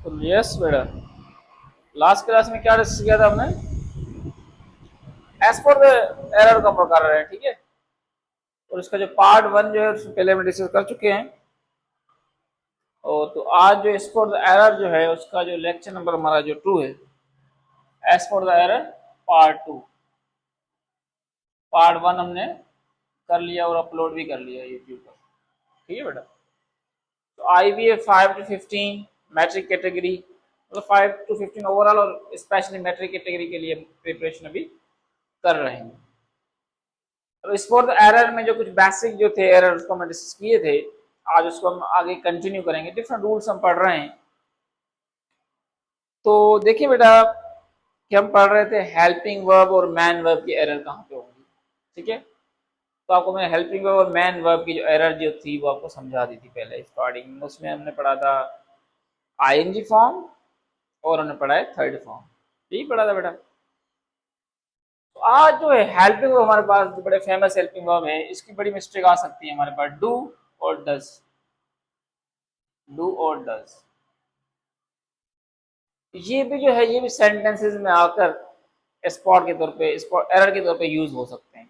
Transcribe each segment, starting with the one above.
तो यस बेटा, last class में क्या डिस्कस किया था हमने? एज पर द एरर का प्रकार है, ठीक है। और इसका जो पार्ट वन जो है उसमें पहले हम डिस्कस कर चुके हैं। और तो आज जो एज पर द एरर जो है उसका जो लेक्चर नंबर हमारा जो 2 है, as per the error part 2। Part one हमने कर लिया और अपलोड भी कर लिया यूट्यूब पर, ठीक है बेटा। तो IBA 5 to 15 मैट्रिक कैटेगरी, मतलब 5 to 15 ओवरऑल और स्पेशली मैट्रिक कैटेगरी के लिए प्रिपरेशन अभी कर रहे हैं। तो इस फॉर द एरर में जो कुछ बेसिक जो थे एरर उसको हम डिस्कस किए थे, आज उसको हम आगे कंटिन्यू करेंगे। डिफरेंट रूल्स हम पढ़ रहे हैं। तो देखिए बेटा कि हम पढ़ रहे थे हेल्पिंग वर्ब और मैन वर्ब की एरर कहाँ पे होगी, ठीक है। तो आपको मैंने हेल्पिंग वर्ब और मैन वर्ब की जो एरर जो थी वो आपको समझा दी थी पहले स्टार्टिंग में। उसमें हमने पढ़ा था ING फॉर्म और हमने पढ़ा है थर्ड फॉर्म, यही पढ़ा था बेटा। तो आज जो है हेल्पिंग वर्ब हमारे पास जो बड़े फेमस हेल्पिंग वर्ब है, इसकी बड़ी मिस्टेक आ सकती है हमारे पास, डू और डज। डू और डज ये भी जो है ये भी सेंटेंसेस में आकर स्पॉट के तौर पे, स्पॉट एरर के तौर पे यूज हो सकते हैं।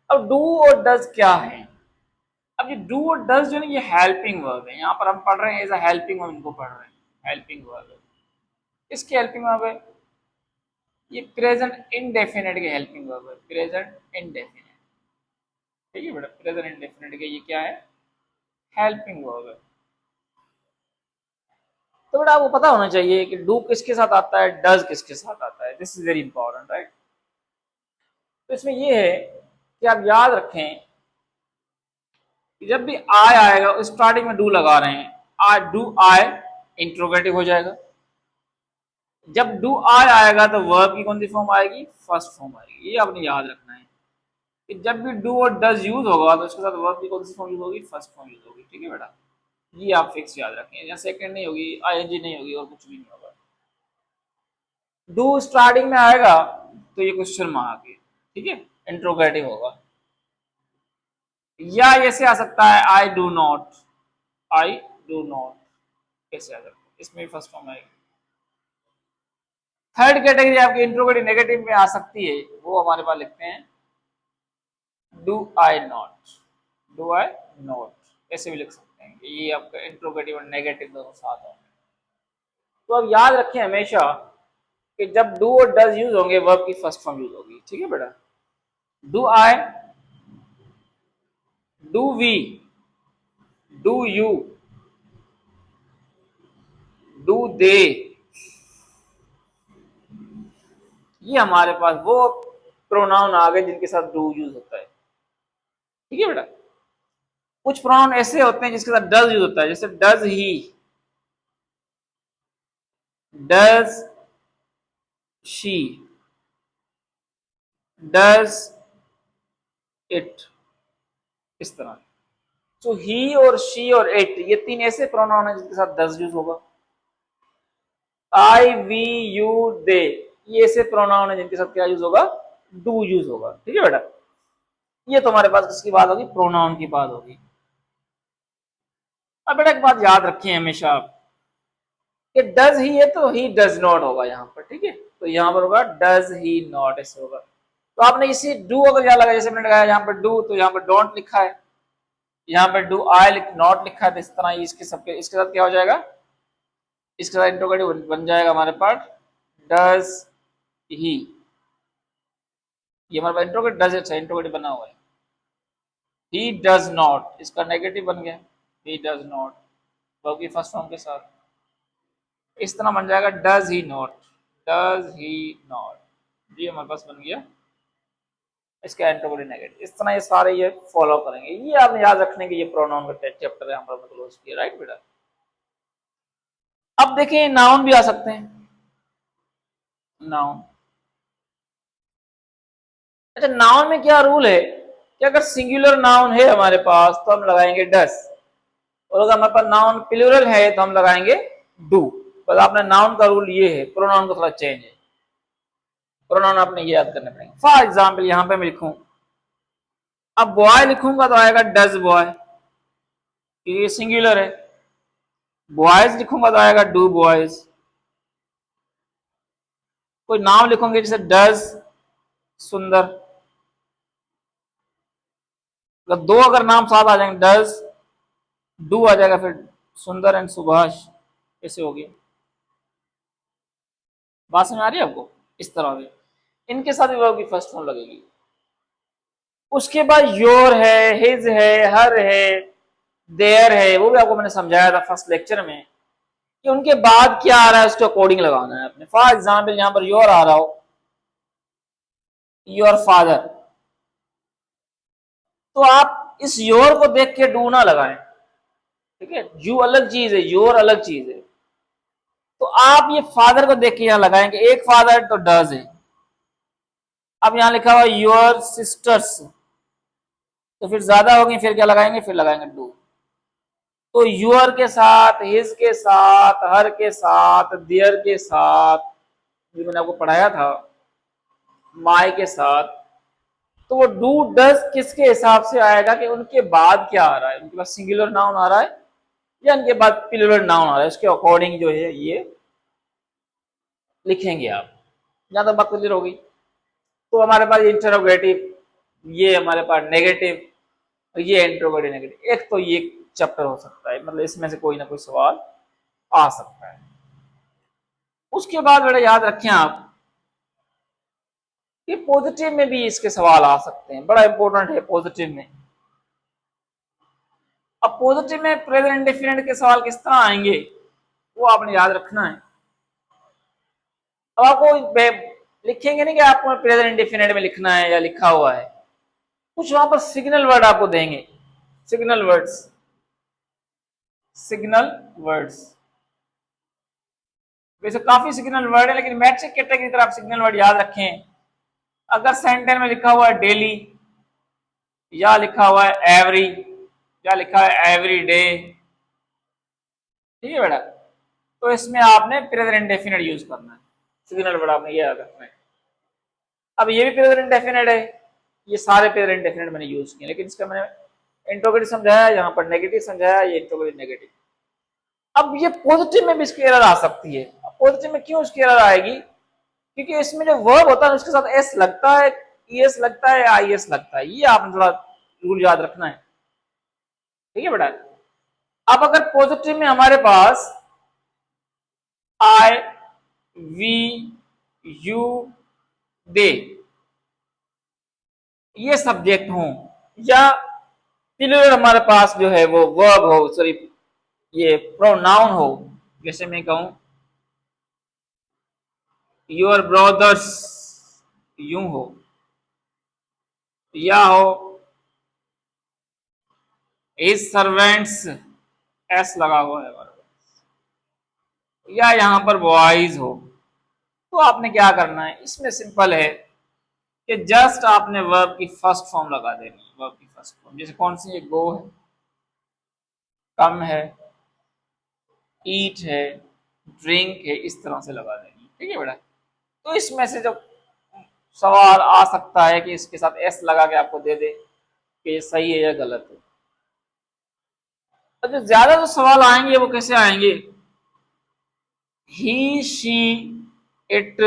अब डू और डज क्या है? अब ये डू और डज जो है ये हेल्पिंग वर्ब है। यहाँ पर हम पढ़ रहे हैं एज अ हेल्पिंग वर्ब, इनको पढ़ रहे हैं हेल्पिंग वर्ब है। इसकी हेल्पिंग वर्ब है ये प्रेजेंट इनडेफिनेट के हेल्पिंग वर्ब है, प्रेजेंट इनडेफिनेट, ठीक है बेटा। प्रेजेंट इनडेफिनेट के ये क्या है? हेल्पिंग वर्ब है। तो बेटा आपको पता होना चाहिए कि डू किसके साथ आता है, डज किसके साथ आता है। This is very important, right. तो इसमें ये है कि आप याद रखें कि जब भी आई आएगा स्टार्टिंग में डू लगा रहे हैं, आई डू आई इंट्रोगेटिव हो जाएगा। जब डू आई आएगा तो वर्ब की कौन सी फॉर्म आएगी? फर्स्ट फॉर्म आएगी। ये आपने याद रखना है कि जब भी डू और डज यूज होगा तो उसके साथ वर्ब की कौन सी फॉर्म यूज होगी? फर्स्ट फॉर्म यूज होगी, ठीक है बेटा। ये आप फिक्स याद रखें, या सेकंड नहीं होगी, ING नहीं होगी और कुछ भी नहीं होगा। डू स्टार्टिंग में आएगा तो ये क्वेश्चन मार्क है, ठीक है, इंट्रोगेटिव होगा। या ऐसे आ सकता है I do not, I do not कैसे आ सकता है, इसमें फर्स्ट फॉर्म आएगी। थर्ड कैटेगरी आपकी इंट्रोगेटिव नेगेटिव में आ सकती है, वो हमारे पास लिखते हैं do I not, do I not ऐसे भी लिख सकते हैं। ये आपका इंट्रोगेटिव और नेगेटिव दोनों साथ होंगे। तो अब याद रखें हमेशा कि जब डू और डज यूज होंगे वर्ब की फर्स्ट फॉर्म यूज होगी, ठीक है बेटा। Do I, do we, do you, do they, ये हमारे पास वो प्रोनाउन आ गए जिनके साथ डू यूज होता है, ठीक है बेटा। कुछ प्रोनाउन ऐसे होते हैं जिसके साथ डज यूज होता है, जैसे does he, does she, does it, इस तरह। तो ही और शी और इट ये तीन ऐसे प्रोनाउन है जिनके साथ डज यूज होगा। आई वी यू दे ये ऐसे प्रोनाउन है जिनके साथ क्या यूज होगा? डू यूज होगा, ठीक है बेटा। ये तो हमारे पास किसकी बात होगी? प्रोनाउन की बात होगी। अब बेटा एक बात याद रखिए हमेशा आप कि डज ही है तो ही डज नॉट होगा यहाँ पर, ठीक है। तो यहाँ पर होगा डज ही नॉट, ऐसे होगा। तो आपने इसी डू अगर यहाँ लगा, जैसे मैंने लगाया यहाँ पर डू तो यहाँ पर डोंट लिखा है, यहाँ पर डू आई नॉट लिखा है, तो इस तरह इसके सबके इसके साथ क्या हो जाएगा? इसके साथ इंट्रोगेटिव बन जाएगा हमारे पास डज ही। ये हमारे पास इंट्रोगेटिव डज अच्छा इंट्रोगेटिव बना हुआ है। ही डज नॉट इसका नेगेटिव बन गया, ही डज नॉट वर्ब की फर्स्ट फॉर्म के साथ। इस तरह बन जाएगा does he not, does he not. ये हमारे पास बन गया इसका इंट्रोगेटिव नेगेटिव। इस तरह ये सारे ये फॉलो करेंगे। ये आपने याद रखने के ये प्रोनाउन का चैप्टर है हमारा क्लोज किया, राइट बेटा। अब देखिए नाउन भी आ सकते हैं, नाउन। अच्छा नाउन में क्या रूल है कि अगर सिंगुलर नाउन है हमारे पास तो हम लगाएंगे डस, और अगर हमारे पास नाउन प्लूरल है तो हम लगाएंगे डू। बस आपने नाउन का रूल ये है, प्रोनाउन का थोड़ा चेंज है। प्रोनाउन आपने ये याद करने पड़ेंगे। फॉर एग्जाम्पल यहाँ पे मैं लिखूं, अब बॉय लिखूंगा तो आएगा डज बॉय, ये सिंगुलर है। बॉयज लिखूंगा तो आएगा डू बॉयज। कोई नाम लिखूंगे जैसे डज सुंदर, अगर नाम साथ आ जाएंगे, डज डू आ जाएगा, फिर सुंदर एंड सुभाष, कैसे हो गया? बात समझ आ रही है आपको? इस तरह से इनके साथ भी वर्ब की फर्स्ट फॉर्म लगेगी। उसके बाद योर है, हिज है, हर है, देयर है, वो भी आपको मैंने समझाया था फर्स्ट लेक्चर में कि उनके बाद क्या आ रहा है उसके अकॉर्डिंग लगाना है अपने। फॉर एग्जाम्पल यहां पर योर आ रहा हो, योर फादर, तो आप इस योर को देख के डू ना लगाएं, ठीक है? यू अलग चीज है, योर अलग चीज है। तो आप ये फादर को देख के यहां लगाएंगे, एक फादर तो डज है। अब यहां लिखा हुआ योर सिस्टर्स, तो फिर ज्यादा होगी, फिर क्या लगाएंगे? फिर लगाएंगे डू। तो यूर के साथ, हिज के साथ, हर के साथ, देयर के साथ, जो मैंने आपको पढ़ाया था माई के साथ, तो वो डू डज किसके हिसाब से आएगा कि उनके बाद क्या आ रहा है, उनके बाद सिंगुलर नाउन आ रहा है या उनके बाद प्लूरल नाउन आ रहा है, उसके अकॉर्डिंग जो है ये लिखेंगे आप। जहां तक बात क्लियर होगी। तो हमारे पास इंटरोगेटिव, ये हमारे पास नेगेटिव, ये इंट्रोगेटिव नेगेटिव, एक तो ये चैप्टर हो सकता है, मतलब इसमें से कोई ना कोई सवाल आ सकता है। उसके बाद बेटा याद रखें आप कि पॉजिटिव में भी इसके सवाल आ सकते हैं, बड़ा इंपॉर्टेंट है पॉजिटिव में। अब पॉजिटिव में प्रेजेंट इंडेफिनिट के सवाल किस तरह आएंगे वो आपने याद रखना है। अब आपको लिखेंगे नहीं कि आपको प्रेजेंट इंडेफिनिट में लिखना है या लिखा हुआ है, कुछ वहां पर सिग्नल वर्ड आपको देंगे, सिग्नल वर्ड्स, सिग्नल वर्ड्स। वैसे काफी सिग्नल वर्ड है, लेकिन मैट्रिक कैटेगरी की तरह आप सिग्नल वर्ड याद रखें। अगर सेंटेंस में लिखा हुआ है डेली, या लिखा हुआ है एवरी, या लिखा है एवरी डे, ठीक है बेटा, तो इसमें आपने प्रेजेंट इंडेफिनिट यूज करना है, सिग्नल वर्ड आपने ये याद रखना है। अब ये भी प्रेजेंट इंडेफिनिट है, ये सारे प्रेजेंट इंडेफिनिट मैंने यूज किए, लेकिन इसका मैंने इंट्रोगेटिव समझाया, यहाँ पर नेगेटिव समझाया, ये इंट्रोगेटिव नेगेटिव। अब ये पॉजिटिव में भी इसकी एरर आ सकती है। पॉजिटिव में क्यों इसकी एरर आएगी? क्योंकि इसमें जो वर्ब होता है उसके साथ एस लगता है, ईएस लगता है, आईएस लगता है, ये आपने थोड़ा रूल याद रखना है, ठीक है बेटा। अब अगर पॉजिटिव में हमारे पास आई, वी, यू, दे ये सब्जेक्ट हो, या प्लूरल हमारे पास जो है वो वर्ब हो, सॉरी ये प्रोनाउन हो, जैसे मैं कहूं योर ब्रदर्स, यूं हो, या हो हिज सर्वेंट्स, एस लगा हुआ है हमारे पास, या यहां पर बॉयज हो, तो आपने क्या करना है, इसमें सिंपल है कि जस्ट आपने वर्ब की फर्स्ट फॉर्म लगा देनी है, वर्ब की फर्स्ट फॉर्म, जैसे कौन सी है, गो है, कम है, ईट है, ड्रिंक है, इस तरह से लगा देनी, ठीक है बेटा। तो इसमें से जब सवाल आ सकता है कि इसके साथ एस लगा के आपको दे दे कि ये सही है या गलत है। तो जो ज्यादा जो सवाल आएंगे वो कैसे आएंगे, ही, शी, इट,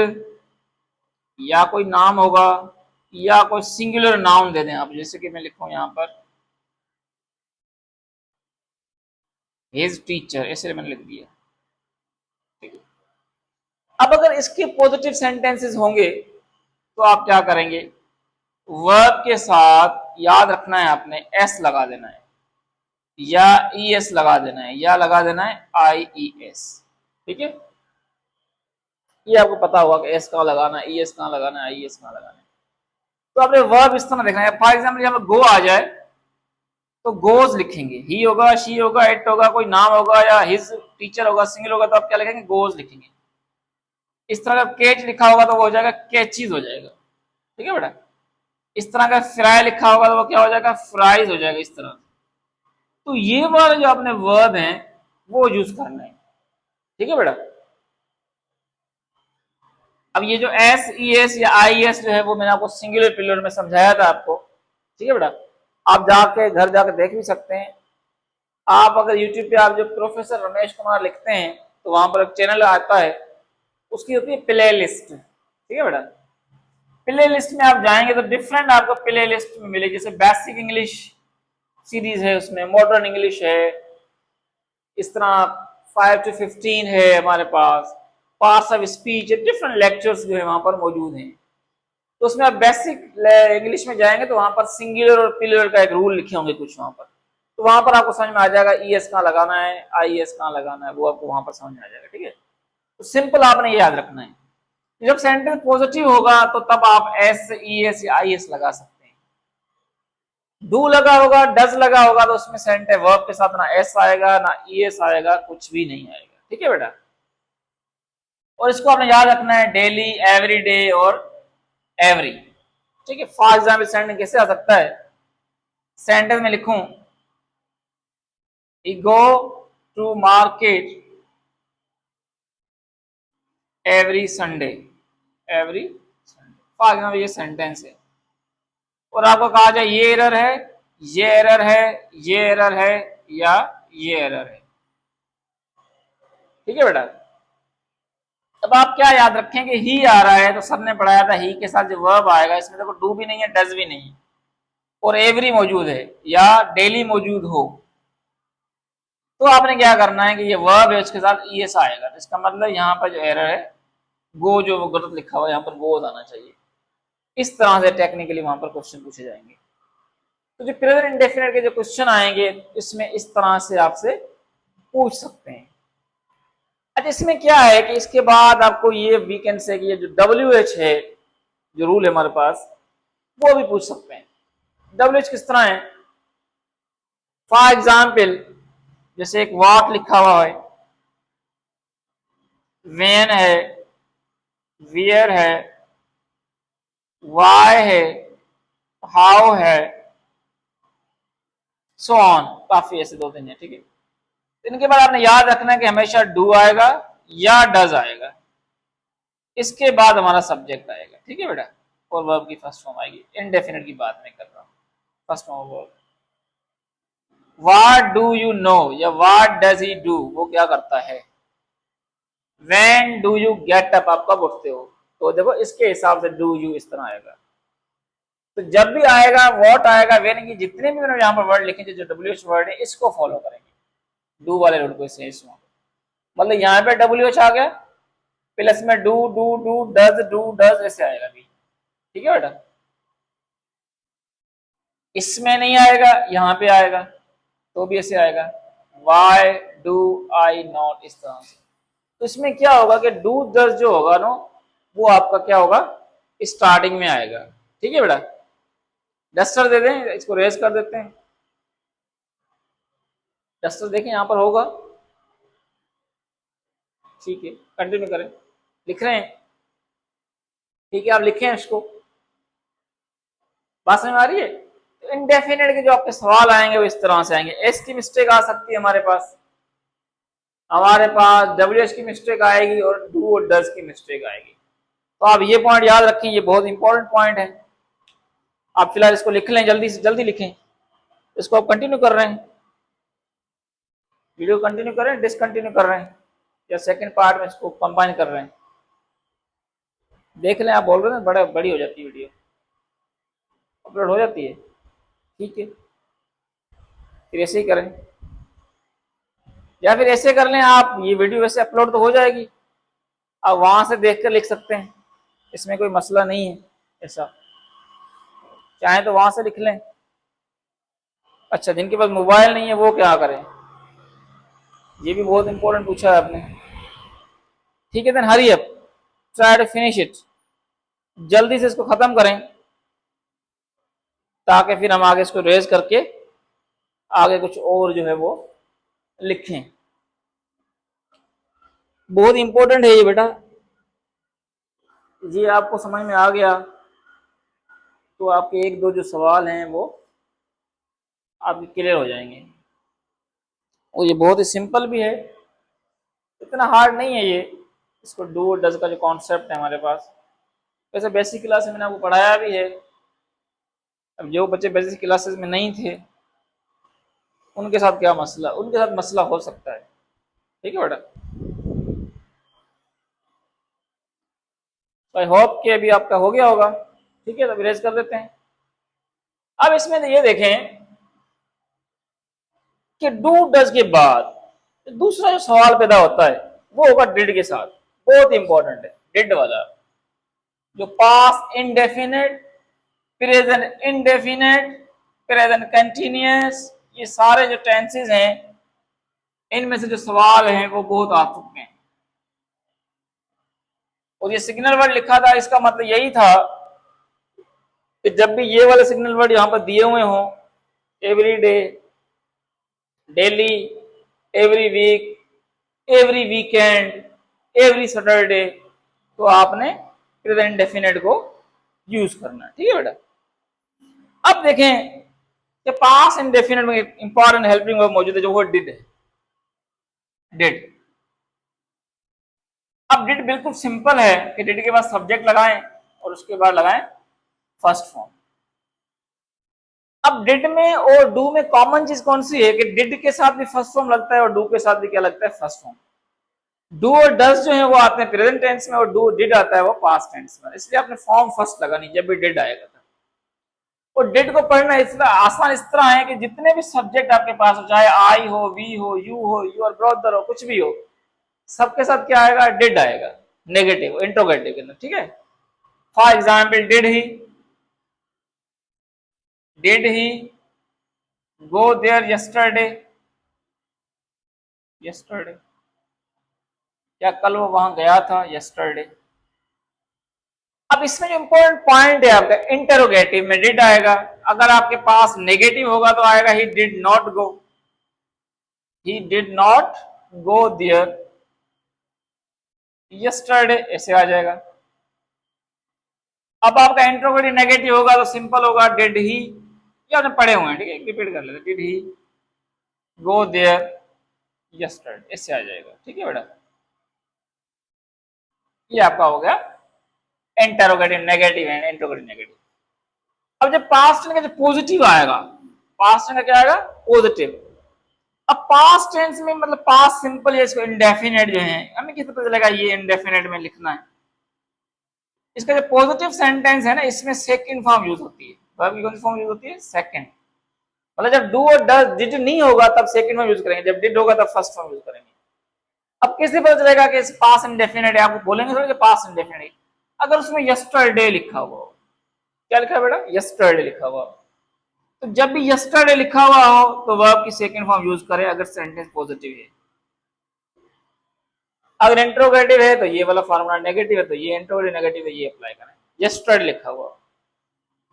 या कोई नाम होगा या कोई सिंगुलर नाउन दे दें आप, जैसे कि मैं लिखूं यहां पर हिज टीचर, ऐसे मैंने लिख दिया, ठीक है। अब अगर इसके पॉजिटिव सेंटेंसेस होंगे तो आप क्या करेंगे, वर्ब के साथ याद रखना है आपने एस लगा देना है, या ई एस लगा देना है, या लगा देना है आई ई एस, ठीक है। ये आपको पता होगा कि एस कहाँ लगाना है, ई एस कहाँ लगाना है, आई एस कहाँ लगाना है। तो आपने वर्ब इस तरह देखना है। फॉर एग्जाम्पल जब गो आ जाए तो गोज लिखेंगे, ही होगा, शी होगा, इट होगा, कोई नाम होगा या हिज टीचर होगा, सिंगल होगा, तो आप क्या लिखेंगे, गोज लिखेंगे। इस तरह का केच लिखा होगा तो वो हो जाएगा कैचीज हो जाएगा, ठीक है बेटा। इस तरह का फ्राई लिखा होगा तो वो क्या हो जाएगा, फ्राइज हो जाएगा, इस तरह। तो ये वाले जो अपने वर्ब हैं वो यूज करना है, ठीक है बेटा। अब ये जो एस ई एस या आई एस जो है वो मैंने आपको सिंगुलर प्लूरल में समझाया था आपको, ठीक है बेटा। आप जाके घर जाके देख भी सकते हैं, आप अगर यूट्यूब पे आप जो प्रोफेसर रमेश कुमार लिखते हैं तो वहां पर एक चैनल आता है, उसकी होती है प्ले लिस्ट, ठीक है बेटा। प्ले लिस्ट में आप जाएंगे तो डिफरेंट आपको प्ले लिस्ट में मिलेगी, जैसे बेसिक इंग्लिश सीरीज है, उसमें मॉडर्न इंग्लिश है, इस तरह 5 to 15 है हमारे पास, पार्ट्स ऑफ स्पीच है, डिफरेंट लेक्चर्स जो है वहां पर मौजूद हैं। तो उसमें आप बेसिक इंग्लिश में जाएंगे तो वहां पर सिंगुलर और प्लूरल का एक रूल लिखे होंगे कुछ वहां पर, तो वहां पर आपको समझ में आ जाएगा ईएस कहाँ लगाना है, आईएस कहाँ लगाना है, वो आपको वहां पर समझ में आ जाएगा, ठीक है। तो सिंपल आपने ये याद रखना है, जब सेंटेंस पॉजिटिव होगा तो तब आप एस, ईएस या आईएस लगा सकते हैं। डू लगा होगा, डज लगा होगा तो उसमें सेंटेंस वर्ब के साथ ना एस आएगा ना ईएस आएगा, कुछ भी नहीं आएगा, ठीक है बेटा। और इसको आपने याद रखना है डेली, एवरी डे और एवरी, ठीक है। फॉर एग्जाम्पल सेंटेंस कैसे आ सकता है, सेंटेंस में लिखूं he go to market every Sunday, every Sunday, for example ये सेंटेंस है। और आपको कहा जाए ये एरर है, ये एरर है, ये एरर है या ये एरर है, ठीक है बेटा। अब आप क्या याद रखेंगे, ही आ रहा है तो सर ने पढ़ाया था ही के साथ जो वर्ब आएगा, इसमें देखो डू भी नहीं है, डज भी नहीं है, और एवरी मौजूद है या डेली मौजूद हो, तो आपने क्या करना है कि ये वर्ब है उसके साथ ईएस आएगा, तो इसका मतलब यहाँ पर जो एरर है गो, जो वो गलत लिखा हुआ है यहाँ पर गो आना चाहिए। इस तरह से टेक्निकली वहां पर क्वेश्चन पूछे जाएंगे। तो जो प्रेजेंट इंडेफिनिट के जो क्वेश्चन आएंगे इसमें इस तरह से आपसे पूछ सकते हैं। अच्छा, इसमें क्या है कि इसके बाद आपको ये वीकेंड से कि ये जो WH है, जो रूल है हमारे पास, वो भी पूछ सकते हैं। WH किस तरह है, फॉर एग्जाम्पल जैसे एक व्हाट लिखा हुआ है, व्हेन है, वियर है, वाई है, हाउ है, सो ऑन, काफी ऐसे दो तीन है, ठीक है। इनके बाद आपने याद रखना है कि हमेशा डू आएगा या डज आएगा, इसके बाद हमारा सब्जेक्ट आएगा, ठीक है बेटा, और वर्ब की फर्स्ट फॉर्म आएगी। इनडेफिनिट की बात मैं कर रहा हूँ, first form verb. What do you know या व्हाट डज ही डू, वो क्या करता है। When do you get up, आप कब उठते हो, तो देखो इसके हिसाब से डू यू इस तरह आएगा। तो जब भी आएगा व्हाट आएगा, व्हेन की जितने भी मैंने यहाँ पर वर्ड लिखे जो WH वर्ड है इसको फॉलो करेंगे, डू वाले रूल को, इससे मतलब यहाँ पे WH आ गया प्लस में डू डू डज ऐसे आएगा भी, ठीक है बेटा। इसमें नहीं आएगा, यहाँ पे आएगा तो भी ऐसे आएगा, वाई डू आई नॉट, इस तरह से। तो इसमें क्या होगा कि डू डज जो होगा ना वो आपका क्या होगा, स्टार्टिंग में आएगा, ठीक है बेटा। डस्टर दे दें, इसको रेज कर देते हैं, डस्टर देखें यहाँ पर होगा, ठीक है। कंटिन्यू करें, लिख रहे हैं, ठीक है, आप लिखें इसको, बात समझ में आ रही है। तो इनडेफिनेट के जो आपके सवाल आएंगे वो इस तरह से आएंगे। एस की मिस्टेक आ सकती है हमारे पास WH की मिस्टेक आएगी और डू और डज की मिस्टेक आएगी। तो आप ये पॉइंट याद रखें, ये बहुत इंपॉर्टेंट पॉइंट है। आप फिलहाल इसको लिख लें, जल्दी से जल्दी लिखें, इसको आप कंटिन्यू कर रहे हैं, वीडियो कंटिन्यू कर रहे हैं, डिसकंटिन्यू कर रहे हैं, या सेकंड पार्ट में इसको कंबाइन कर रहे हैं, देख लें। आप बोल रहे हैं बड़ा बड़ी हो जाती है वीडियो, अपलोड हो जाती है, ठीक है, फिर ऐसे ही करें, या फिर ऐसे कर लें आप, ये वीडियो वैसे अपलोड तो हो जाएगी, आप वहां से देखकर लिख सकते हैं, इसमें कोई मसला नहीं है ऐसा, चाहे तो वहां से लिख लें। अच्छा, जिनके पास मोबाइल नहीं है वो क्या करें, ये भी बहुत इंपॉर्टेंट पूछा है आपने, ठीक है। Then hurry up, try to finish it, जल्दी से इसको खत्म करें ताकि फिर हम आगे इसको रेज करके आगे कुछ और जो है वो लिखें। बहुत इंपॉर्टेंट है ये बेटा, ये आपको समझ में आ गया तो आपके एक दो जो सवाल हैं वो आपके क्लियर हो जाएंगे। और ये बहुत ही सिंपल भी है, इतना हार्ड नहीं है ये, इसको डू और डज का जो कॉन्सेप्ट है हमारे पास, वैसे बेसिक क्लास में मैंने आपको पढ़ाया भी है। अब जो बच्चे बेसिक क्लासेस में नहीं थे उनके साथ क्या मसला, उनके साथ मसला हो सकता है। ठीक है बेटा, आई होप कि अभी आपका हो गया होगा। ठीक है, तो इरेज कर देते हैं। अब इसमें ये देखें कि डू डज के बाद दूसरा जो सवाल पैदा होता है वो होगा डिड के साथ। बहुत इंपॉर्टेंट है डिड वाला, जो past indefinite, present indefinite, present continuous, ये सारे जो टेंसेस हैं इनमें से जो सवाल हैं वो बहुत आ चुके हैं। और ये सिग्नल वर्ड लिखा था, इसका मतलब यही था कि जब भी ये वाले सिग्नल वर्ड यहां पर दिए हुए हों, every day, daily, every week, every weekend, every Saturday, तो आपने प्रेजेंट डेफिनेट को यूज करना है। ठीक है बेटा, अब देखें कि पास इंडेफिनेट में इंपॉर्टेंट हेल्पिंग वर्ब मौजूद है जो वो डिड है। डिड, अब डिड बिल्कुल सिंपल है कि डिड के बाद सब्जेक्ट लगाएं और उसके बाद लगाएं फर्स्ट फॉर्म। अब डिड में और डू में कॉमन चीज कौन सी है कि डिड के साथ भी फर्स्ट फॉर्म लगता है और डू के साथ भी क्या लगता है, फर्स्ट फॉर्म। डू और डज जो है वो आते हैं प्रेजेंट टेंस में और डू डिड आता है वो पास्ट टेंस में, इसलिए आपने फॉर्म फर्स्ट लगानी जब भी डिड आएगा। और डिड को पढ़ना इसमें आसान इस तरह है कि जितने भी सब्जेक्ट आपके पास हो, चाहे आई हो, वी हो, यू हो, योर ब्रदर हो, कुछ भी हो, सबके साथ क्या आएगा, डिड आएगा, नेगेटिव इंट्रोगेटिव के अंदर। ठीक है, for example did he go there yesterday, yesterday, क्या कल वो वहां गया था, यस्टरडे। अब इसमें जो इंपॉर्टेंट पॉइंट है आपका, इंटरोगेटिव में डिड आएगा। अगर आपके पास नेगेटिव होगा तो आएगा ही did not go, he did not go there yesterday, ऐसे आ जाएगा। अब आपका इंट्रोगेटिव नेगेटिव होगा तो सिंपल होगा डिड ही, ये आपने पढ़े हुए हैं, ठीक है, रिपीट कर लेते, did he go there yesterday, इससे आ जाएगा। ठीक है बेटा, ये आपका हो गया interrogative negative and interrogative negative. अब जब पास्ट का जो पॉजिटिव आएगा, पास्ट का क्या आएगा, पॉजिटिव। अब पास्ट टेंस में मतलब पास्ट सिंपल या इसको इंडेफिनेट जो है, हमें किस पता चलेगा ये इंडेफिनेट में लिखना है। इसका जो पॉजिटिव सेंटेंस है ना, इसमें सेकंड फॉर्म यूज होती है। वर्ब की कौन सी फॉर्म यूज होती है, सेकंड। मतलब जब डू और डज डिड नहीं होगा तब सेकंड फॉर्म यूज करेंगे, जब डिड होगा तब फर्स्ट फॉर्म यूज करेंगे। अब कैसे पता चलेगा कि पास्ट इंडेफिनेट है, आपको बोलेंगे थोड़ा कि पास्ट इंडेफिनेट है। अगर उसमें यस्टरडे लिखा हुआ हो, क्या लिखा है बेटा, यस्टरडे लिखा हुआ हो, तो जब भी यस्टरडे लिखा हुआ हो तो वर्ब की सेकंड फॉर्म यूज करें अगर सेंटेंस पॉजिटिव है। अगर इंट्रोगेटिव है तो ये वाला फॉर्मूला, नेगेटिव है तो ये इंट्रोगेटिव, नेगेटिव है ये अप्लाई करें। यस्टरडे लिखा हुआ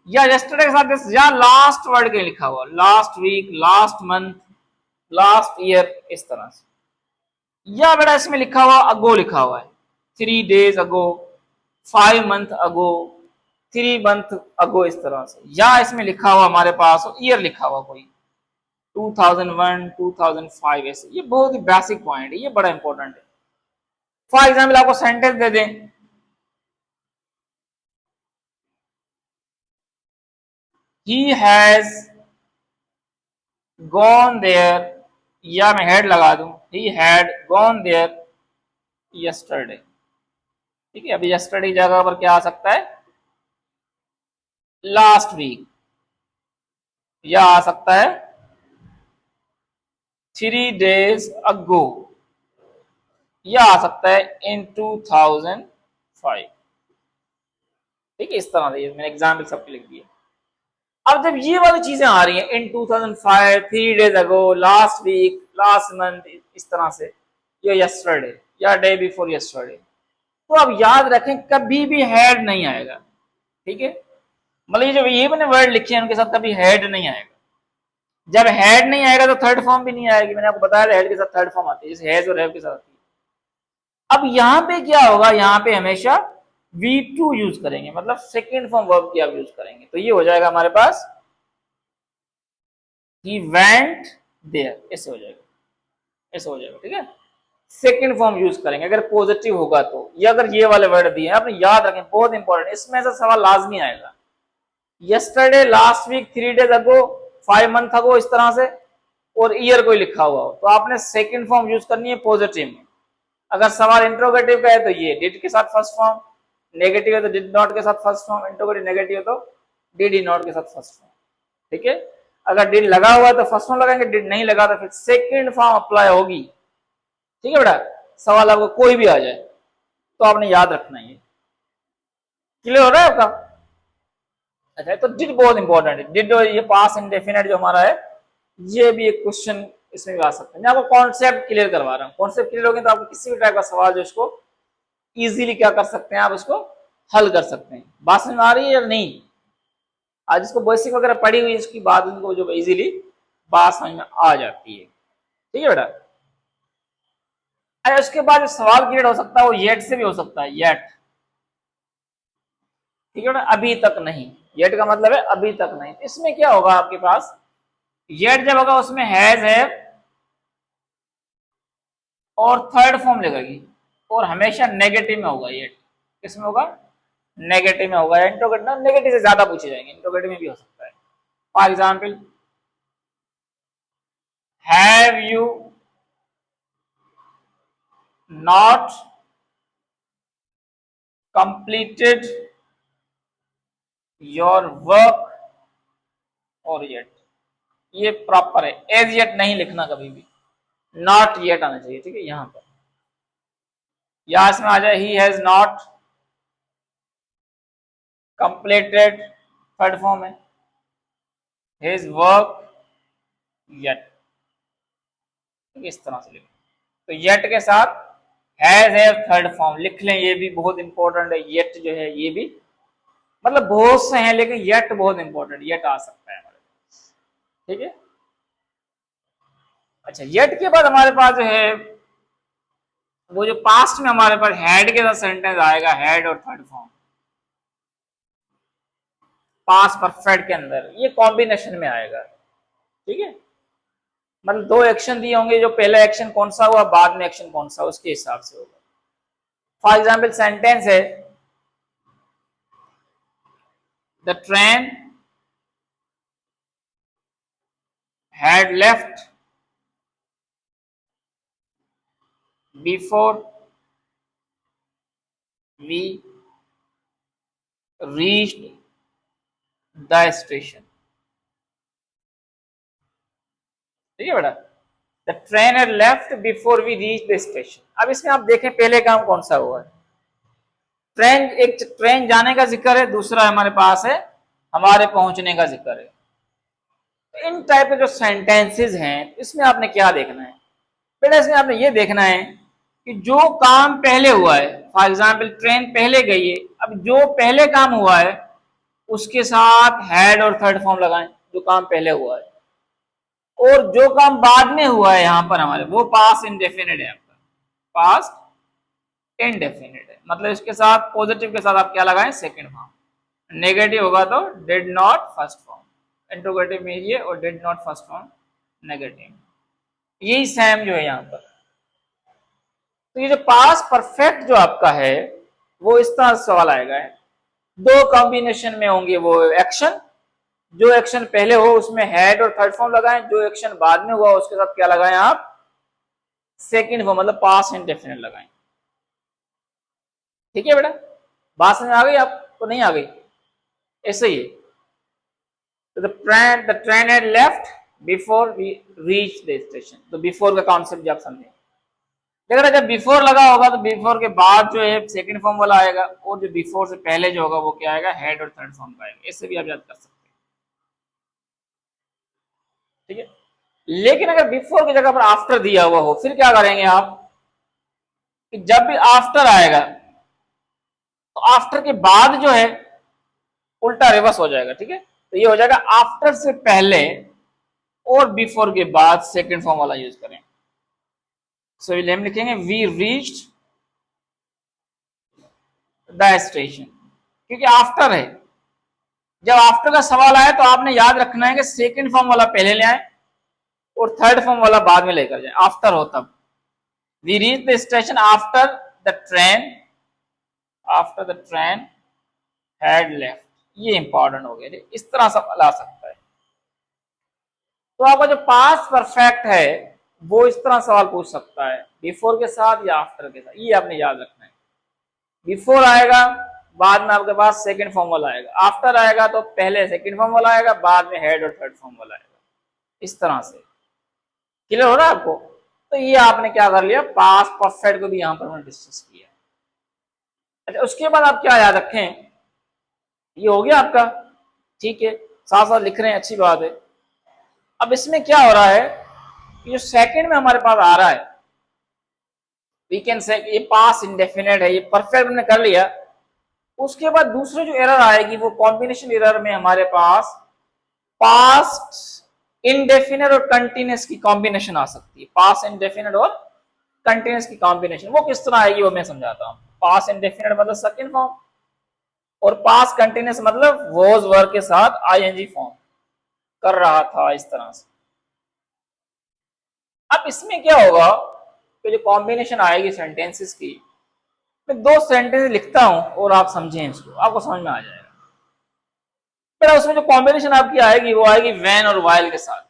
या यस्टरडे के साथ या लास्ट वर्ड के लिखा हुआ, last week, last month, last year, इस तरह से। या बेटा इसमें लिखा हुआ अगो लिखा हुआ है, 3 days अगो, 5 month अगो, 3 month अगो, इस तरह से। या इसमें लिखा हुआ हमारे पास ईयर लिखा हुआ कोई 2001, 2005, ऐसे। ये बहुत ही बेसिक पॉइंट है, ये बड़ा इंपॉर्टेंट है। फॉर एग्जाम्पल आपको सेंटेंस दे दें, he has gone there, या मैं हेड लगा दूं, he had gone there yesterday। ठीक है, अभी yesterday जगह पर क्या आ सकता है, लास्ट वीक, या आ सकता है 3 days ago, या आ सकता है in 2005। ठीक है, इस तरह से मैंने एग्जाम्पल सबके लिख दिए। अब जब ये वाली चीजें आ रही हैं in 2005, 3 days ago, last week, last month, इस तरह से, या यस्टरडे या डे बिफोर यस्टरडे, तो अब याद रखें कभी भी हेड नहीं आएगा। ठीक है, मतलब ये जो ये मैंने वर्ड लिखे हैं उनके साथ कभी हेड नहीं आएगा। जब हेड नहीं आएगा तो थर्ड फॉर्म भी नहीं आएगी। मैंने आपको बताया हेड के साथ थर्ड फॉर्म आती है, जैसे हैज और हैव के साथ आती है। अब यहाँ पे क्या होगा, यहाँ पे हमेशा V2 यूज करेंगे, मतलब सेकेंड फॉर्म वर्ब की आप यूज करेंगे, तो ये हो जाएगा हमारे पास he went there, ऐसे हो जाएगा, ऐसे हो जाएगा। ठीक है, सेकेंड फॉर्म यूज करेंगे अगर पॉजिटिव होगा तो। ये अगर ये वाले वर्ड दिए आपने याद रखें, बहुत इंपॉर्टेंट, इसमें से सवाल लाजमी आएगा। यस्टरडे, लास्ट वीक, 3 days अगो, 5 month अगो, इस तरह से, और ईयर कोई लिखा हुआ हो, तो आपने सेकंड फॉर्म यूज करनी है पॉजिटिव में। अगर सवाल इंट्रोगेटिव का है तो ये डिड के साथ फर्स्ट फॉर्म, नेगेटिव है तो डिड नॉट के साथ फर्स्ट फॉर्म, इंट्रोगेटिव नेगेटिव है तो डिड नॉट के साथ फर्स्ट फॉर्म। ठीक है, अगर डिड लगा हुआ है तो फर्स्ट फॉर्म लगाएंगे, डिड नहीं लगा तो फिर सेकंड फॉर्म अप्लाई होगी। ठीक है बेटा, सवाल आपको कोई भी आ जाए तो आपने याद रखना है। क्लियर हो रहा है आपका? अच्छा, तो डिड बहुत इंपॉर्टेंट है। डिड ये पास इंडेफिनिट जो हमारा है, ये भी एक क्वेश्चन इसमें भी आ सकता है। मैं आपको कॉन्सेप्ट क्लियर करवा रहा हूँ। कॉन्सेप्ट क्लियर हो गया तो आपको किसी भी टाइप का सवाल जो इसको इजीली क्या कर सकते हैं, आप इसको हल कर सकते हैं। बात समझ में आ रही है या नहीं? आज इसको बेसिक वगैरह पढ़ी हुई इसकी बात उनको जो इजीली बात समझ में आ जाती है। ठीक है बेटा, अच्छा उसके बाद जो सवाल क्रिएट हो सकता है वो येट से भी हो सकता है, येट। ठीक है बेटा, अभी तक नहीं, येट का मतलब है अभी तक नहीं। इसमें क्या होगा आपके पास, येट जब होगा उसमें हैज है और थर्ड फॉर्म लगेगी और हमेशा नेगेटिव में होगा। येट किसमें होगा? नेगेटिव में होगा। इंट्रोगेटिव नेगेटिव से ज्यादा पूछे जाएंगे, इंट्रोगेटिव में भी हो सकता है। For example, have you not completed your work और येट, ये प्रॉपर है। एज येट नहीं लिखना कभी भी, नॉट येट आना चाहिए। ठीक है, यहां पर या इसमें आ जाए he has not completed, third form है हिज वर्क येट। इस तरह से लिखें, तो येट के साथ हैज है थर्ड फॉर्म लिख लें, ये भी बहुत इंपॉर्टेंट है। येट जो है ये भी, मतलब बहुत से हैं लेकिन येट बहुत इंपॉर्टेंट, येट आ सकता है हमारे पास। ठीक है, अच्छा येट के बाद हमारे पास जो है वो जो पास्ट में हमारे पास हैड के साथ सेंटेंस आएगा, हैड और थर्ड फॉर्म पास्ट परफेक्ट के अंदर, ये कॉम्बिनेशन में आएगा। ठीक है, मतलब दो एक्शन दिए होंगे, जो पहला एक्शन कौन सा हुआ बाद में एक्शन कौन सा, उसके हिसाब से होगा। फॉर एग्जाम्पल सेंटेंस है the train had left before we reached the station। ठीक है बेटा, the train had left before we reached the station। अब इसमें आप देखें पहले काम कौन सा हुआ है, ट्रेन, एक ट्रेन जाने का जिक्र है, दूसरा हमारे पास है हमारे पहुंचने का जिक्र है। तो इन टाइप के जो सेंटेंसेस हैं इसमें आपने क्या देखना है बेटा, इसमें आपने ये देखना है कि जो काम पहले हुआ है, फॉर एग्जाम्पल ट्रेन पहले गई है, अब जो पहले काम हुआ है उसके साथ हैड और थर्ड फॉर्म लगाएं, जो काम पहले हुआ है। और जो काम बाद में हुआ है यहां पर हमारे, वो पास्ट इंडेफिनिट है आपका, पास्ट इंडेफिनिट है, मतलब इसके साथ पॉजिटिव के साथ आप क्या लगाएं, सेकंड फॉर्म। नेगेटिव होगा तो did not first form, interrogative में ये और did not first form negative, यही सेम जो है यहाँ पर। तो ये जो पास्ट परफेक्ट जो आपका है वो इस तरह से सवाल आएगा, दो कॉम्बिनेशन में होंगे वो एक्शन, जो एक्शन पहले हो उसमें हैड और थर्ड फॉर्म लगाएं, जो एक्शन बाद में हुआ उसके साथ क्या लगाएं आप, सेकंड फॉर्म, मतलब पास्ट इंडेफिनिट लगाएं। ठीक है बेटा, बात समझ आ गई आपको, नहीं आ गई? ऐसे ही तो the train had left before we reach the station, तो बिफोर का कॉन्सेप्ट आप समझे। लेकिन जब बिफोर लगा होगा तो बिफोर के बाद जो है सेकंड फॉर्म वाला आएगा, और जो बिफोर से पहले जो होगा वो क्या आएगा, हेड और थर्ड फॉर्म का आएगा। इससे भी आप याद कर सकते हैं। ठीक है, लेकिन अगर बिफोर की जगह पर आफ्टर दिया हुआ हो, फिर क्या करेंगे आप कि जब भी आफ्टर आएगा तो आफ्टर के बाद जो है उल्टा रिवर्स हो जाएगा। ठीक है, तो ये हो जाएगा आफ्टर से पहले और बिफोर के बाद सेकंड फॉर्म वाला यूज करें। सो हम लिखेंगे वी रीच्ड द स्टेशन, क्योंकि आफ्टर है। जब आफ्टर का सवाल आए तो आपने याद रखना है कि सेकंड फॉर्म वाला पहले ले आए और थर्ड फॉर्म वाला बाद में लेकर जाए, आफ्टर हो तब। We reach the station after the train, after the train had left, ये इंपॉर्टेंट हो गया। इस तरह सवाल आ सकता है। तो आपका जो पास्ट परफेक्ट है वो इस तरह सवाल पूछ सकता है, बिफोर के साथ या आफ्टर के साथ, ये आपने याद रखना है। बिफोर आएगा, बाद में आपके पास सेकंड फॉर्मूला आएगा, आफ्टर आएगा तो पहले सेकंड फॉर्मूला आएगा, बाद में हेड और थर्ड फॉर्मूला आएगा, इस तरह से। क्लियर हो रहा है आपको? तो ये आपने क्या कर लिया, पास्ट परफेक्ट को भी यहां पर हमने डिस्कस किया। अच्छा, उसके बाद आप क्या याद रखें, ये हो गया आपका, ठीक है, साथ साथ लिख रहे हैं, अच्छी बात है। अब इसमें क्या हो रहा है, जो सेकंड में हमारे पास आ रहा है, वी कैन से ये पास इंडेफिनेट है, ये परफेक्ट हमने कर लिया। उसके बाद दूसरी जो एरर आएगी वो कॉम्बिनेशन एरर में हमारे पास पास्ट इनडेफिनेट और कंटिन्यूस की कॉम्बिनेशन आ सकती है। पास्ट इनडेफिनेट और कंटिन्यूस की कॉम्बिनेशन वो किस तरह आएगी वो मैं समझाता हूं। पास्ट इनडेफिनेट मतलब सेकंड फॉर्म, और पास्ट कंटिन्यूस मतलब वॉज वर्ब के साथ आईएनजी फॉर्म कर रहा था, इस तरह से। अब इसमें क्या होगा कि जो कॉम्बिनेशन आएगी सेंटेंसेस की, मैं दो सेंटेंस लिखता हूं और आप समझें इसको, आपको समझ में आ जाएगा। फिर उसमें जो कॉम्बिनेशन आपकी आएगी वो आएगी व्हेन और व्हाइल के साथ।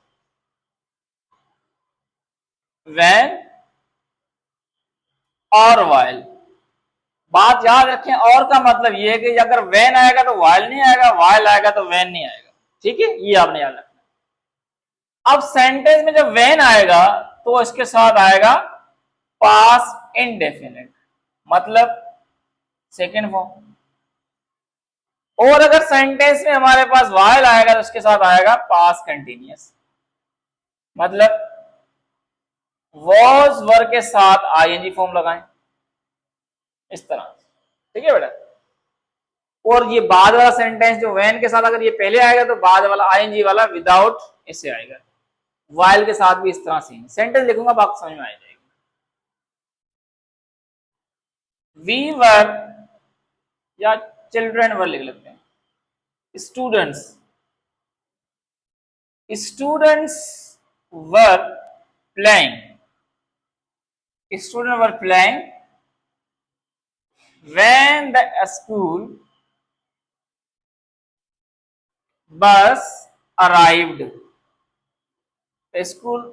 व्हेन और व्हाइल, बात याद रखें, और का मतलब ये है कि अगर व्हेन आएगा तो व्हाइल नहीं आएगा, व्हाइल आएगा तो व्हेन नहीं आएगा, ठीक है, ये आपने याद रखना। अब सेंटेंस में जब व्हेन आएगा तो इसके साथ आएगा पास्ट इंडेफिनिट, मतलब सेकेंड फॉर्म। और अगर सेंटेंस में हमारे पास व्हाइल आएगा तो उसके साथ आएगा पास्ट कंटिन्यूअस, मतलब वॉज वर्ब के साथ आईएनजी फॉर्म लगाएं, इस तरह, ठीक है बेटा। और ये बाद वाला सेंटेंस जो व्हेन के साथ अगर ये पहले आएगा तो बाद वाला आईएनजी वाला विदाउट इससे आएगा। व्हाइल के साथ भी इस तरह से सेंटेंस लिखूंगा तो आपको समझ में आ जाएगी। वी वर या चिल्ड्रन वर लिख लेते हैं। Students, students were playing, student were playing when the school bus arrived. The school,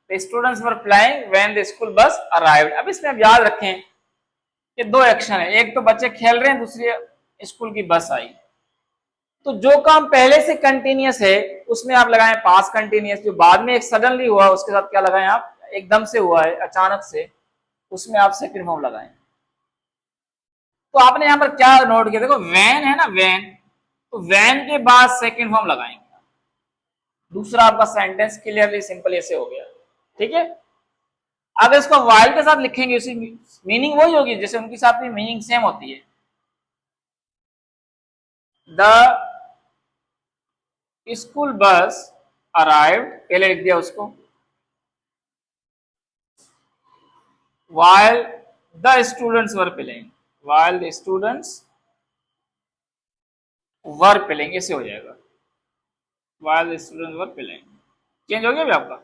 the students were playing when the school bus arrived. अब इसमें आप याद रखें कि दो एक्शन है, एक तो बच्चे खेल रहे हैं, दूसरी स्कूल की बस आई। तो जो काम पहले से कंटिन्यूअस है उसमें आप लगाएं पास्ट कंटिन्यूअस, जो बाद में एक सडनली हुआ उसके साथ क्या लगाएं आप, एकदम से हुआ है अचानक से, उसमें आप सेकंड फॉर्म लगाएं। तो आपने यहां पर क्या नोट किया, देखो वैन है ना, वैन, तो वैन के बाद सेकंड फॉर्म लगाएंगे। दूसरा आपका सेंटेंस क्लियरली सिंपल ऐसे हो गया, ठीक है। अगर इसको वाइल के साथ लिखेंगे उसी मीनिंग वही होगी, जैसे उनके साथ भी मीनिंग सेम होती है। द स्कूल बस अराइव्ड, पहले लिख दिया उसको, while the students were playing, while the students were playing, ऐसे हो जाएगा, while the students were playing। Change हो गया भी आपका।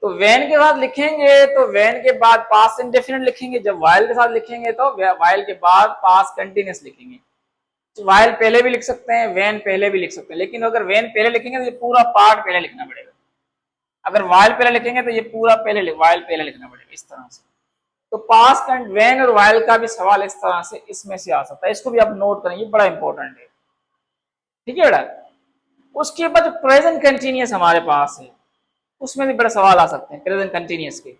तो व्हेन के बाद लिखेंगे तो व्हेन के बाद पास्ट इंडेफिनिट लिखेंगे, जब while के साथ लिखेंगे तो while के बाद पास्ट कंटिन्यूअस लिखेंगे। while पहले भी लिख सकते हैं, व्हेन पहले भी लिख सकते हैं, लेकिन अगर व्हेन पहले लिखेंगे तो ये पूरा पार्ट पहले लिखना पड़ेगा। अगर while पहले लिखेंगे तो ये पूरा पहले while पहले लिखना पड़ेगा, इस तरह से। तो पास्ट एंड व्हेन और while का भी सवाल इस तरह से इसमें से आ सकता है, इसको भी आप नोट करें, ये बड़ा इंपॉर्टेंट है, ठीक है बेटा। उसके बाद प्रेजेंट कंटिन्यूअस हमारे पास है, उसमें भी बड़े सवाल आ सकते हैं प्रेजेंट कंटिन्यूअस के।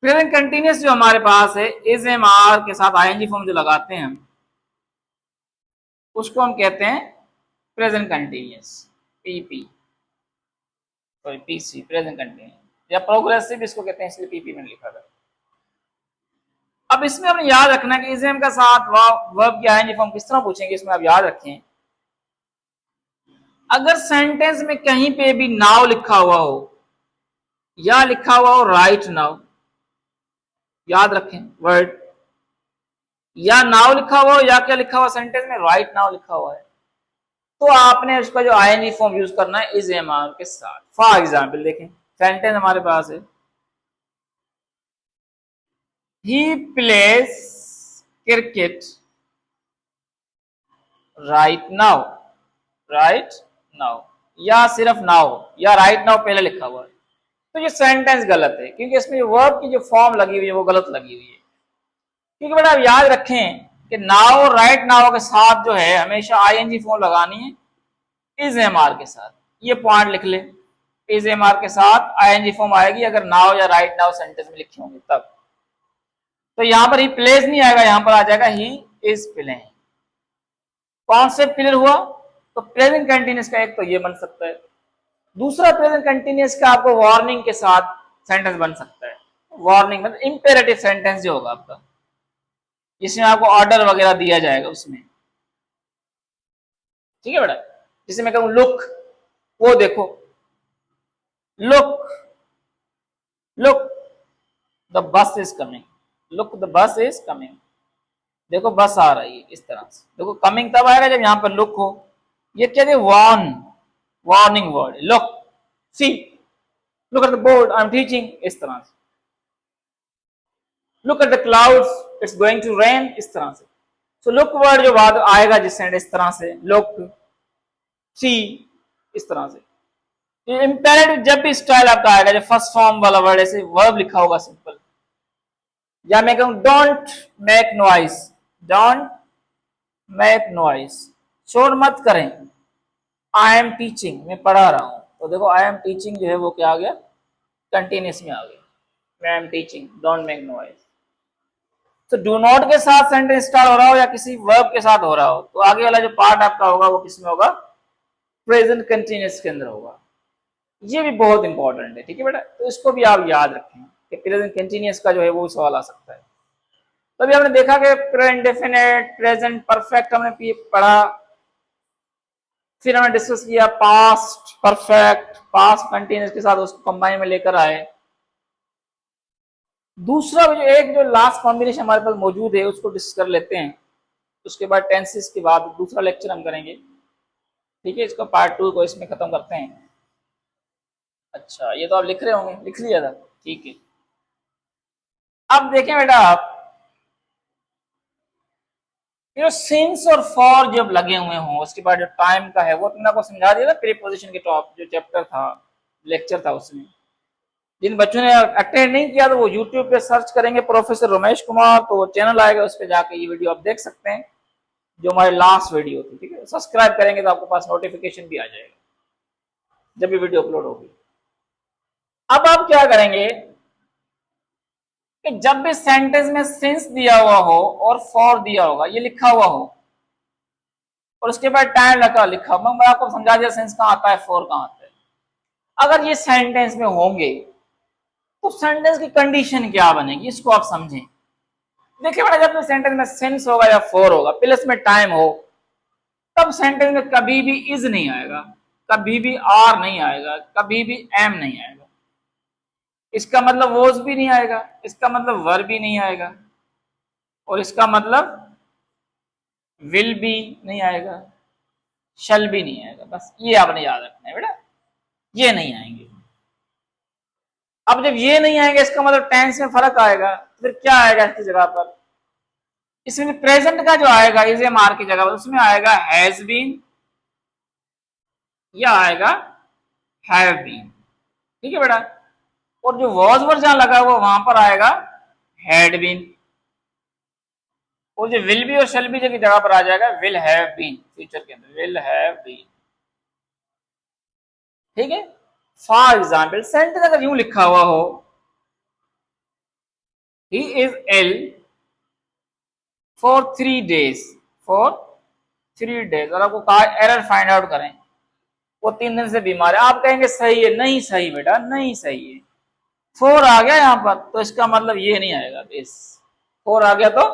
प्रेजेंट कंटिन्यूअस जो हमारे पास है, इज एम आर के साथ आईएनजी फॉर्म जो लगाते हैं हम, उसको हम कहते हैं present continuous, PP, sorry PC, present continuous, या प्रोग्रेसिव इसको कहते हैं, इसलिए पीपी में लिखा था। अब इसमें हमने याद रखना कि इज एम का साथ वर्ब की आईएनजी फॉर्म किस तरह पूछेंगे, इसमें आप याद रखें, अगर सेंटेंस में कहीं पे भी नाउ लिखा हुआ हो या लिखा हुआ हो राइट नाउ, याद रखें वर्ड, या नाउ लिखा हुआ हो या क्या लिखा हुआ सेंटेंस में राइट नाउ लिखा हुआ है, तो आपने उसका जो आईएनजी फॉर्म यूज करना है इज एम आर के साथ। फॉर एग्जाम्पल देखें, सेंटेंस हमारे पास है, he plays cricket right now, right now, या सिर्फ नाउ या राइट नाउ पहले लिखा हुआ है, तो ये सेंटेंस गलत है, क्योंकि इसमें वर्ब की जो फॉर्म लगी हुई है वो गलत लगी हुई है। क्योंकि बेटा आप याद रखें कि नाउ और राइट नाउ के साथ जो है हमेशा आईएनजी फॉर्म लगानी है इज एम आर के साथ। ये पॉइंट लिख ले, इज एम आर के साथ आईएनजी फॉर्म आएगी अगर नाउ या राइट नाउ सेंटेंस में लिखे होंगे तब। तो यहां पर ही प्लेज नहीं आएगा, यहां पर आ जाएगा he is playing. Concept clear हुआ? तो प्रेजेंट कंटिन्यूअस का एक तो ये बन सकता है, दूसरा प्रेजेंट कंटिन्यूअस का आपको वार्निंग के साथ सेंटेंस बन सकता है। वार्निंग मतलब इंपेरेटिव सेंटेंस जो होगा आपका, जिसमें आपको ऑर्डर वगैरह दिया जाएगा उसमें, ठीक है बेटा। जैसे मैं कहूं लुक, वो देखो, look look the bus is coming, look the bus is coming, देखो बस आ रही है, इस तरह से। देखो कमिंग तब आएगा जब यहां पर लुक हो। ये क्या है? Warn, warning word. Look, see, look at the board, I am teaching, इस तरह से। Look at the clouds, it's going to rain, इस तरह से। सो लुक वर्ड जो बाद आएगा जिस इस तरह से, लुक, सी, इस तरह से। ये इंपेरेटिव जब भी स्टाइल आपका आएगा, जब फर्स्ट फॉर्म वाला वर्ड ऐसे वर्ब लिखा होगा सिंपल, या मैं कहूं don't make noise, don't make noise, शोर मत करें। आई एम टीचिंग, मैं पढ़ा रहा हूं, तो देखो आई एम टीचिंग जो है वो क्या आ गया? कंटिन्यूस में आ गया। आई am teaching, don't make noise. तो डू नॉट के साथ सेंटेंस स्टार्ट हो रहा हो या किसी वर्ब के साथ हो रहा हो, तो आगे वाला जो पार्ट आपका होगा वो किसमें होगा? प्रेजेंट कंटिन्यूअस के अंदर होगा। ये भी बहुत इंपॉर्टेंट है, ठीक है बेटा। तो इसको भी आप याद रखें कि प्रेजेंट कंटिन्यूअस का जो है वो सवाल आ सकता है। तो अभी हमने देखा कि प्रेजेंट डेफिनेट, प्रेजेंट परफेक्ट हमने पढ़ा, फिर हमने डिस्कस किया पास्ट परफेक्ट, पास्ट कंटिन्यूअस के साथ उसको कंबाइन में लेकर आए। दूसरा जो एक जो लास्ट कॉम्बिनेशन हमारे पास मौजूद है उसको डिस्कस कर लेते हैं, उसके बाद टेंसेस के बाद दूसरा लेक्चर हम करेंगे, ठीक है। इसका पार्ट 2 को इसमें खत्म करते हैं। अच्छा, ये तो आप लिख रहे होंगे, लिख लिया था, ठीक है। अब देखें बेटा आप, ये सिंस और फॉर जब लगे हुए हों उसके बाद जो टाइम का है वो तुमने आपको समझा दिया था प्रीपोजिशन के टॉप जो चैप्टर था, लेक्चर था उसमें। जिन बच्चों ने अटेंड नहीं किया तो वो यूट्यूब पे सर्च करेंगे प्रोफेसर रमेश कुमार, तो वो चैनल आएगा, उस पर जाके ये वीडियो आप देख सकते हैं जो हमारी लास्ट वीडियो थी, ठीक है। सब्सक्राइब करेंगे तो आपके पास नोटिफिकेशन भी आ जाएगा जब भी वीडियो अपलोड होगी। अब आप क्या करेंगे कि जब भी सेंटेंस में सिंस दिया हुआ हो और फॉर दिया होगा, ये लिखा हुआ हो और उसके बाद टाइम लगा लिखा, मैं आपको समझा दिया सिंस कहाँ आता है, फॉर कहाँ आता है। अगर ये सेंटेंस में होंगे तो सेंटेंस की कंडीशन क्या बनेगी इसको आप समझें। देखिए बेटा, जब सेंटेंस में सिंस होगा या फॉर होगा प्लस में टाइम हो, तब सेंटेंस में कभी भी इज नहीं आएगा, कभी भी आर नहीं आएगा, कभी भी एम नहीं आएगा। इसका मतलब वोज भी नहीं आएगा, इसका मतलब वर भी नहीं आएगा, और इसका मतलब विल भी नहीं आएगा, शल भी नहीं आएगा। बस ये आपने याद रखना है बेटा, ये नहीं आएंगे। अब जब ये नहीं आएगा इसका मतलब टेंस में फर्क आएगा, फिर क्या आएगा इसकी जगह पर? इसमें प्रेजेंट का जो आएगा इज एम आर की जगह पर उसमें आएगा हैज बीन या आएगा हैव बीन, ठीक है बेटा। और जो वॉज वर जहां लगा हुआ वहां पर आएगा हैड बीन, और जो विल बी और शैल बी की जगह पर आ जाएगा विल हैव बीन, फ्यूचर के अंदर विल हैव बीन, ठीक है। फॉर एग्जाम्पल सेंटेंस अगर यूं लिखा हुआ हो he is ill for 3 days, for 3 days, और आपको कहा एरर फाइंड आउट करें, वो 3 दिन से बीमार है, आप कहेंगे सही है, नहीं सही बेटा, नहीं सही है। 4 आ गया यहाँ पर तो इसका मतलब ये नहीं आएगा, इस 4 आ गया तो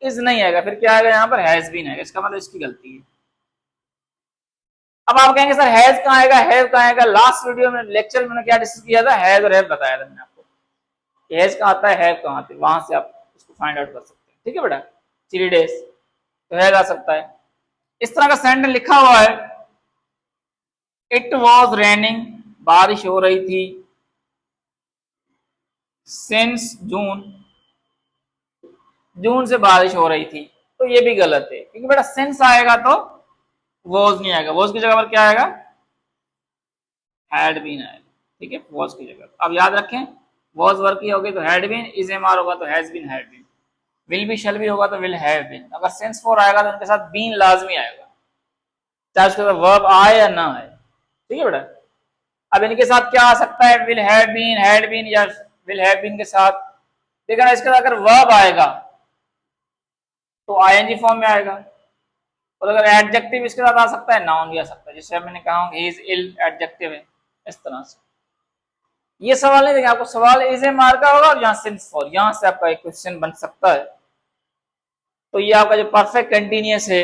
इज नहीं आएगा, फिर क्या आएगा यहाँ पर हैज बीन आएगा, इसका मतलब इसकी गलती है। अब आप कहेंगे सर हैज कहाँ आएगा, हैव कहाँ आएगा? लास्ट वीडियो में लेक्चर में मैंने क्या डिस्कस किया था, हैज और हैव बताया था मैंने आपको। हैज कहाँ आता है, हैव कहाँ आती है, वहां से आप उसको फाइंड आउट कर सकते हैं, ठीक है बेटा। 3 days तो हैज आ सकता है। इस तरह का सेंटेंस लिखा हुआ है इट वॉज रेनिंग, बारिश हो रही थी, सिंस जून, जून से बारिश हो रही थी, तो ये भी गलत है क्योंकि बेटा सिंस आएगा तो वॉज नहीं आएगा, वॉज की जगह पर क्या आएगा, हैड बीन आएगा, ठीक है, वॉज की जगह। अब याद रखें, वॉज वर्क की होगी तो had been, is am are होगा तो has been had been, will be shall be होगा तो विल हैव बीन। अगर सिंस फॉर आएगा तो उनके साथ बीन लाजमी आएगा, चाहे उसके साथ वर्ब आए या ना आए, ठीक है बेटा। अब इनके साथ क्या आ सकता है, will have been, had been या विल हैव बीन के साथ, लेकिन इसके साथ अगर वर्ब आएगा तो आईएनजी फॉर्म में आएगा, और अगर एडजेक्टिव इसके साथ आ सकता है, नाउन भी आ सकता है, जैसे मैंने कहा ही इज इल एडजेक्टिव है, इस तरह से। ये सवाल नहीं देंगे आपको, सवाल इज ए मार का होगा और यहाँ सिंस फॉर, यहाँ से आपका एक क्वेश्चन बन सकता है। तो ये आपका जो परफेक्ट कंटिन्यूअस है,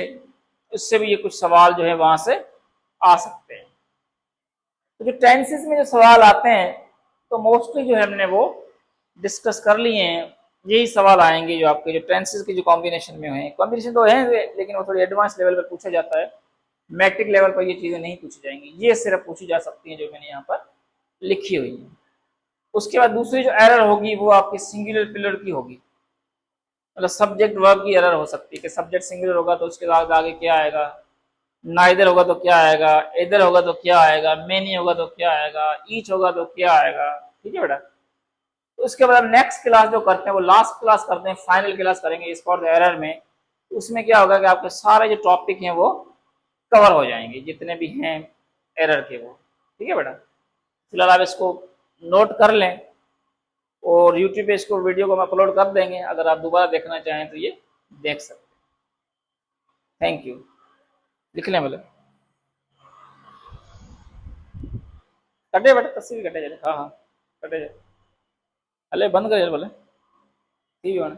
उससे भी ये कुछ सवाल जो है वहां से आ सकते हैं। तो जो टेंसेस में जो सवाल आते हैं तो मोस्टली जो है हमने वो डिस्कस कर लिए हैं, यही सवाल आएंगे जो आपके जो टेंसेस के जो कॉम्बिनेशन में है, कॉम्बिनेशन तो है लेकिन वो थोड़ी एडवांस लेवल पर पूछा जाता है, मैट्रिक लेवल पर ये चीज़ें नहीं पूछी जाएंगी, ये सिर्फ पूछी जा सकती हैं जो मैंने यहाँ पर लिखी हुई है। उसके बाद दूसरी जो एरर होगी वो आपकी सिंगुलर पिलर की होगी, मतलब सब्जेक्ट वर्ब की एरर हो सकती है कि सब्जेक्ट सिंगुलर होगा तो उसके बाद आगे क्या आएगा, नाइदर होगा तो क्या आएगा, इधर होगा तो क्या आएगा, मेनी होगा तो क्या आएगा, ईच होगा तो क्या आएगा, ठीक है बेटा। तो उसके बाद नेक्स्ट क्लास जो करते हैं वो लास्ट क्लास करते हैं, फाइनल क्लास करेंगे इस फॉर द एरर में। उसमें क्या होगा कि आपके सारे जो टॉपिक हैं वो कवर हो जाएंगे, जितने भी हैं एरर के वो, ठीक है बेटा। फिलहाल आप इसको नोट कर लें और यूट्यूब पे इसको वीडियो को हम अपलोड कर देंगे, अगर आप दोबारा देखना चाहें तो ये देख सकते हैं। थैंक यू, लिख लें बोले, कटे बेटा, तस्वीर कटे जाए, हाँ हाँ कटे जाए, अले बंद कर बोले, ठीक है।